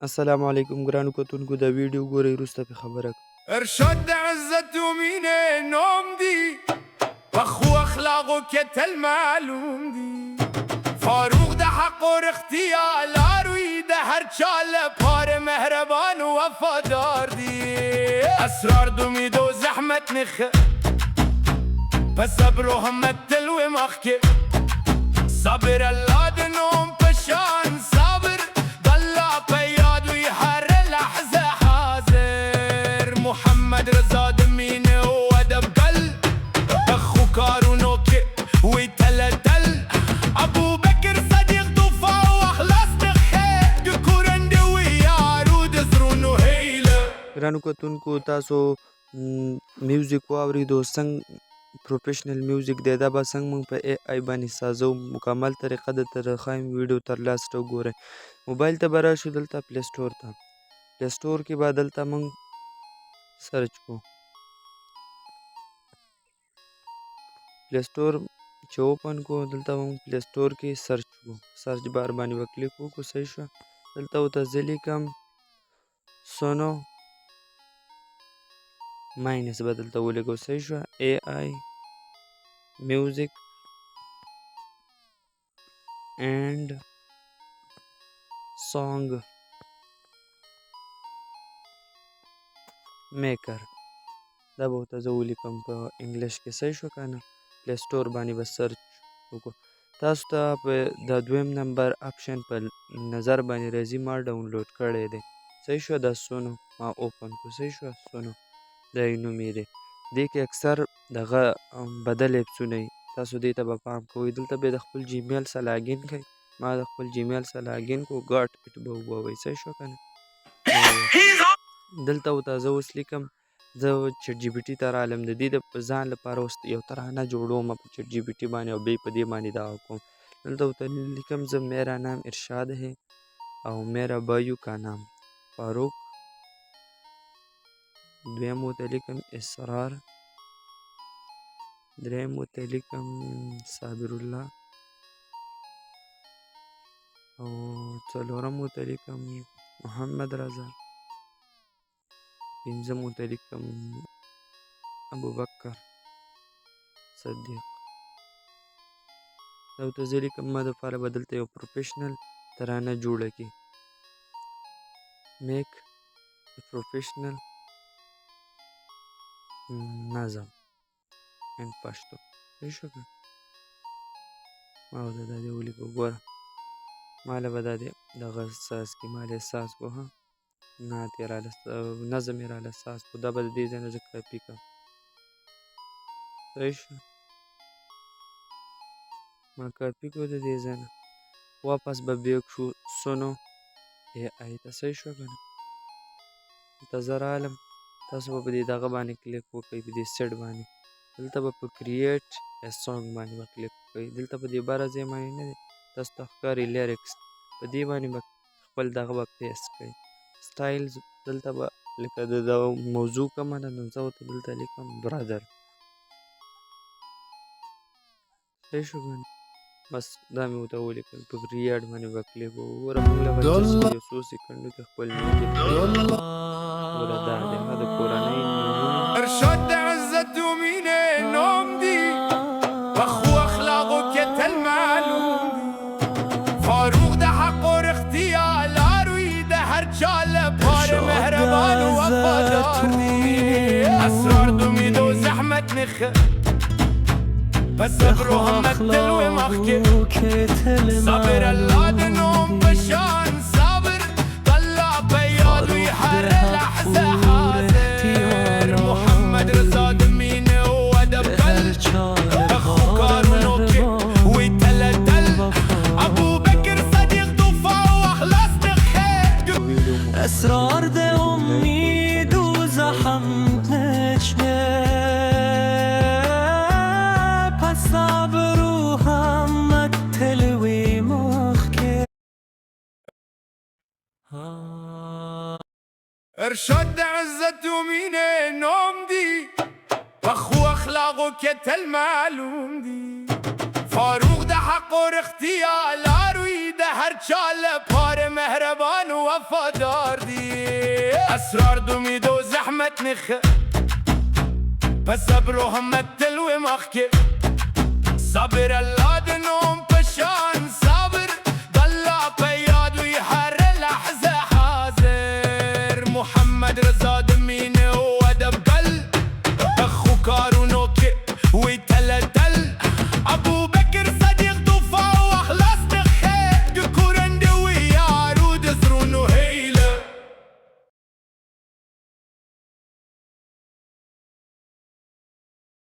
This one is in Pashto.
السلام علیکم ګرانو کتونکو دا ویډیو ګورئ وروسته پې خبره کوم. ارشاد د عزت و مینې نوم دی پخو اخلاقو کې تل معلوم دی فاروق د حق و رښتیا لاروي د هر چا لپاره مهربان و وفادار دی اسرار د امید و زحمت نښه په صبر و همت تل و مخکې صبر الله د نوم په شان صابر د الله په یاد وي هر لحظه حاضر محمد رضا د مینې و ادب ګل پخو کارونو کې وي تل تل ابو بکر صدیق دفاع و اخلاص د خیر د کورنډ وي یارو د زړونو هیله. ګرانو کتونکو تاسو میوزیک واورېدو څنګه پروفیشنل میوزیک دی دا به څنګه موږ په اے آی باندې سازو مکمل طریقه درته ښایم ویډیو تر لاسته وګورئ. موبایل ته به راشو دلته پلی سټور ته پلی سټور کې به دلته موږ سرچ کوو پلی سټور چې اوپن کو دلته موږ پلی سټور کې سرچ کوو سرچ بار باندې به کلیک وکړو صحیح شوه دلته ورته زه لیکم سونو ماینس به دلته ولیکو صحیح شوه اے آی میوزیک اینڈ سانګ میکر دا به ورته زه ولیکم په انګلیش کې صحیح شو که نه پلی سټور باندې به سرچ وکړو تاسو ته په د دویم نمبر آپشن په نظر باندې راځي ما ډاونلوډ کړی دی صحیح شوه دا سونو ما اوپن کړو صحیح شوه سونو دا یې نوم یې دی دې کې اکثر دغه بدل اپسونه وي تاسو دې ته به پام کوئ دلته به د خپل جیمیل سره لاګین کوئ ما د خپل جیمیل سره لاګین کو ګاټ اټ به ووایئ صحیح شوه که نه دلته ورته زه اوس لیکم زه چټ جي پي ټي ته رالم د دې د ځان لپاره اوس یو ترانه جوړوم په چټ جي پي ټي باندې او بیا په دې باندې دغه کوم دلته ورته لیکم زه میرا نام ارشاد ہے او میرا بایو کا نام فاروق دویم ورته لیکم اسرار دریم ورته لیکم صابر الله او څلورم ورته لیکم محمد رضا پنځم ورته لیکم ابوبکر صدیق دا ورته زه لیکم ما دپاره به دلته یو پروفیشنل ترانه جوړه کړي میک پروفیشنل نظم ان پښتو صحیح شو که ما ورته دا دې ولیکو ګوره ما له به دا دې دغه ساز کړي ما له ساز کو ها نعت یې راله نظم یې راله ساز کو دا به د دې ځای نه زه کاپي کړم صحیح شو ما کاپي کړو د دې ځای نه واپس به بیک شو سونو اے آی ته صحیح شو که نه دلته زه رالم تاسو به په دې دغه باندې کلیک وکړئ په دې سیټ باندې دلته به په کریټ ا سانګ باندې به کلیک وکړئ دلته په دې بره ځای باندې نه دی تاسو ته ښکاري لیریکس په دې باندې به خپل دغه به پیسټ کړئ سټایلز دلته به لکه د موضوع کومه ده نو زه ورته دلته لیکم برادر صحیح شو که نه بس دا مې ورته ولیکل په ریاډ باندې به کلیک وګوره موږ له به جسټ یو څو سیکنډو کې خپل میوزیک وګوره دا دی د کورنۍ نومونه ارشاد د عزت و مینې نوم دی پخو اخلاقو کې تل معلوم دی فاروق د حق و رښتیا لاروي د هر چا لپاره مهربان و وفادار دی اسرار د امید و زحمت نښه په صبر و همت تل و مخکې صبر الله د نوم په شان صابر د الله په یاد وي هر لحظه حاضر محمد رضا د مینې و ادب ګل پخو کارونو کې وي تل تل ابو بکر صدیق دفاع و اخلاص د خیر اسرار د امید و زحمت نشنه پس صبر و همت تلوی مخکه ارشاد د عزت و مینې نوم دی پخو اخلاقو کې تل معلوم دی فاروق د حق و رښتیا لاروي ده هر چاله پار مهربان و وفادار دی اسرار دومید و زحمت نخه پس صبر و همت تلوی مخکه صبر الله دنوم پشان صبر ضلا پیاد وی هر لحظه حاضر محمد رضا دمین